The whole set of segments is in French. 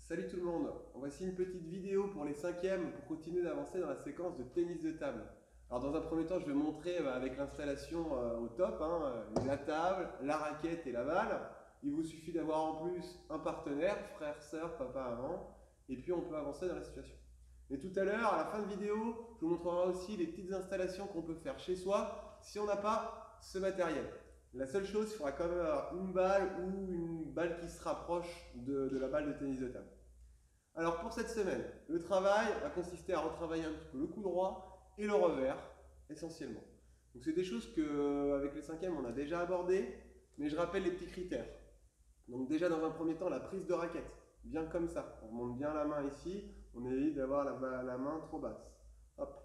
Salut tout le monde, voici une petite vidéo pour les cinquièmes pour continuer d'avancer dans la séquence de tennis de table. Alors dans un premier temps, je vais montrer avec l'installation au top, la table, la raquette et la balle. Il vous suffit d'avoir en plus un partenaire, frère, sœur, papa, maman, et puis on peut avancer dans la situation. Mais tout à l'heure, à la fin de vidéo, je vous montrerai aussi les petites installations qu'on peut faire chez soi si on n'a pas ce matériel. La seule chose, il faudra quand même avoir une balle ou une balle qui se rapproche de la balle de tennis de table. Alors pour cette semaine, le travail va consister à retravailler un petit peu le coup droit et le revers, essentiellement. Donc c'est des choses qu'avec les cinquièmes on a déjà abordées, mais je rappelle les petits critères. Donc déjà dans un premier temps, la prise de raquette, bien comme ça. On remonte bien la main ici, on évite d'avoir la main trop basse. Hop.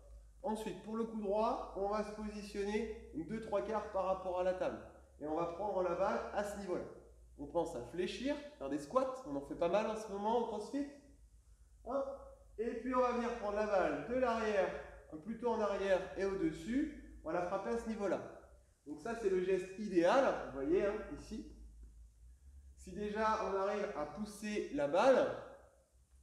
Ensuite, pour le coup droit, on va se positionner 2-3 quarts par rapport à la table. Et on va prendre la balle à ce niveau-là. On pense à fléchir, faire des squats, on en fait pas mal en ce moment au CrossFit. Et puis on va venir prendre la balle de l'arrière, plutôt en arrière et au-dessus, on va la frapper à ce niveau-là. Donc ça c'est le geste idéal, vous voyez ici. Si déjà on arrive à pousser la balle,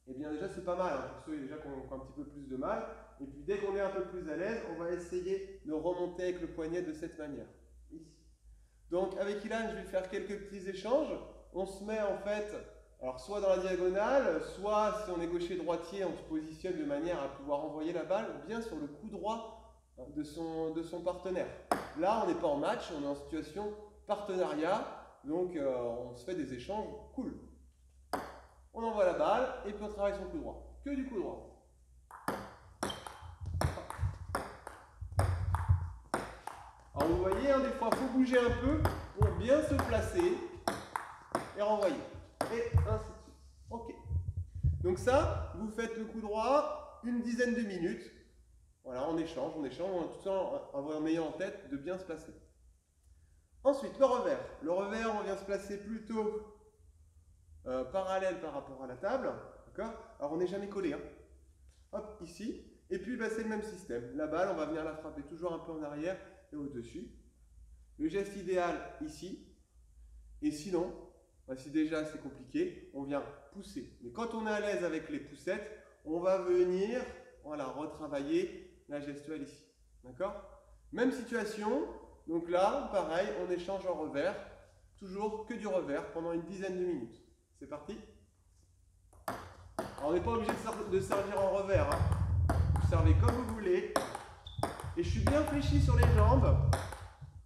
et bien déjà c'est pas mal, pour ceux déjà qui ont un petit peu plus de mal. Et puis dès qu'on est un peu plus à l'aise, on va essayer de remonter avec le poignet de cette manière. Ici. Donc avec Ilan, je vais faire quelques petits échanges. On se met en fait, alors soit dans la diagonale, soit si on est gaucher-droitier, on se positionne de manière à pouvoir envoyer la balle, ou bien sur le coup droit de son partenaire. Là, on n'est pas en match, on est en situation partenariat, donc on se fait des échanges cool. On envoie la balle et puis on travaille son coup droit. Que du coup droit. Alors vous voyez, des fois, il faut bouger un peu pour bien se placer et renvoyer. Et ainsi de suite. Ok. Donc ça, vous faites le coup droit une dizaine de minutes. Voilà, on échange, tout en ayant en tête de bien se placer. Ensuite, le revers. Le revers, on vient se placer plutôt parallèle par rapport à la table. D'accord ? Alors on n'est jamais collé. Hop, ici. Et puis c'est le même système. La balle, on va venir la frapper toujours un peu en arrière et au-dessus. Le geste idéal ici. Et sinon, si déjà c'est compliqué, on vient pousser. Mais quand on est à l'aise avec les poussettes, on va venir retravailler la gestuelle ici. D'accord? Même situation. Donc là, pareil, on échange en revers. Toujours que du revers pendant une dizaine de minutes. C'est parti? Alors on n'est pas obligé de servir en revers. Vous servez comme vous voulez. Et je suis bien fléchi sur les jambes.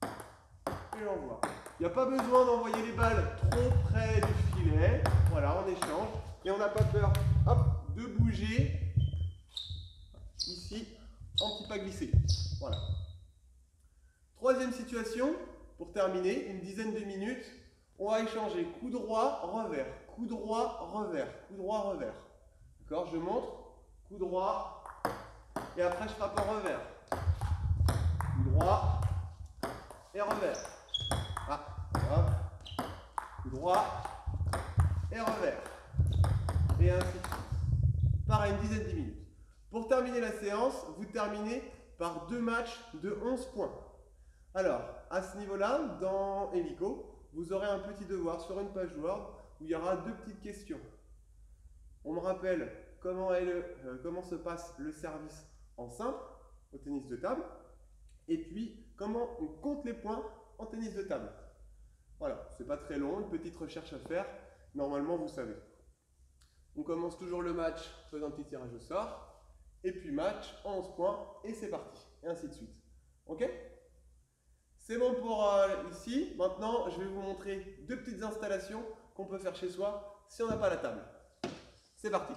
Et j'envoie. Il n'y a pas besoin d'envoyer les balles trop près du filet. Voilà, on échange. Et on n'a pas peur de bouger ici en petit pas glissé. Voilà. Troisième situation, pour terminer, une dizaine de minutes. On va échanger coup droit, revers. Coup droit, revers. Coup droit, revers. D'accord? Je montre. Coup droit. Et après, je frappe en revers. Coup droit. Et revers. Coup droit et revers. Et ainsi de suite. Pareil, une dizaine de minutes. Pour terminer la séance, vous terminez par 2 matchs de 11 points. Alors, à ce niveau-là, dans Helico, vous aurez un petit devoir sur une page Word où il y aura 2 petites questions. On me rappelle comment se passe le service en simple au tennis de table. Et puis, comment on compte les points en tennis de table. Voilà, c'est pas très long, une petite recherche à faire. Normalement, vous savez. On commence toujours le match, faisant un petit tirage au sort. Et puis match, 11 points, et c'est parti. Et ainsi de suite. Ok? C'est bon pour ici. Maintenant, je vais vous montrer 2 petites installations qu'on peut faire chez soi si on n'a pas la table. C'est parti.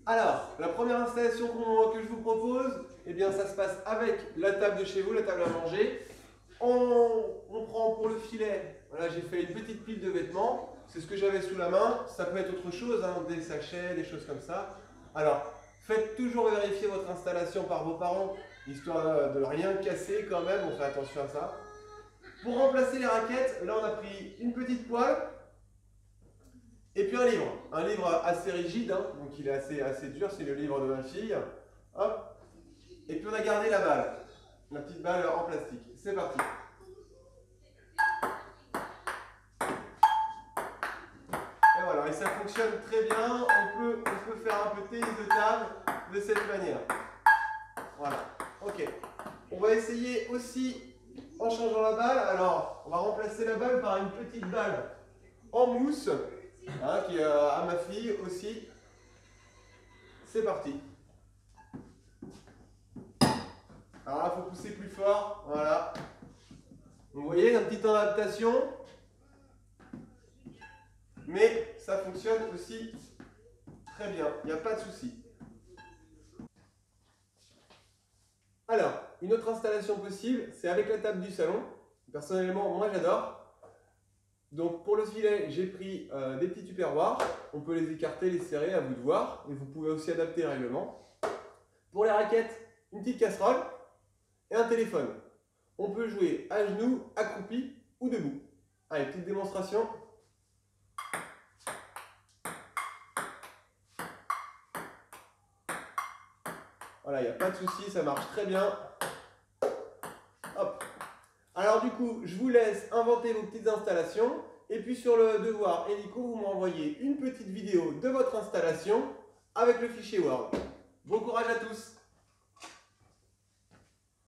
Alors, la première installation que je vous propose, eh bien, ça se passe avec la table de chez vous, la table à manger. On prend pour le filet, voilà, j'ai fait une petite pile de vêtements, c'est ce que j'avais sous la main, ça peut être autre chose, des sachets, des choses comme ça. Alors, faites toujours vérifier votre installation par vos parents, histoire de rien casser quand même, on fait attention à ça. Pour remplacer les raquettes, là on a pris une petite poêle, et puis un livre assez rigide, donc il est assez dur, c'est le livre de ma fille. Hop. Et puis on a gardé la balle, la petite balle en plastique. C'est parti. Et voilà, et ça fonctionne très bien. On peut faire un peu de tennis de table de cette manière. Voilà, ok. On va essayer aussi en changeant la balle. Alors, on va remplacer la balle par une petite balle en mousse, hein, qui est à ma fille aussi. C'est parti. Alors là, il faut pousser plus fort. Voilà. Vous voyez, un petit temps d'adaptation. Mais ça fonctionne aussi très bien. Il n'y a pas de souci. Alors, une autre installation possible, c'est avec la table du salon. Personnellement, moi j'adore. Donc pour le filet, j'ai pris des petits tupperwares. On peut les écarter, les serrer, à vous de voir. Et vous pouvez aussi adapter le règlement. Pour les raquettes, une petite casserole et un téléphone. On peut jouer à genoux, accroupi ou debout. Allez, petite démonstration. Voilà, il n'y a pas de souci, ça marche très bien. Hop. Alors du coup, je vous laisse inventer vos petites installations. Et puis sur le devoir hélico, vous m'envoyez une petite vidéo de votre installation avec le fichier Word. Bon courage à tous!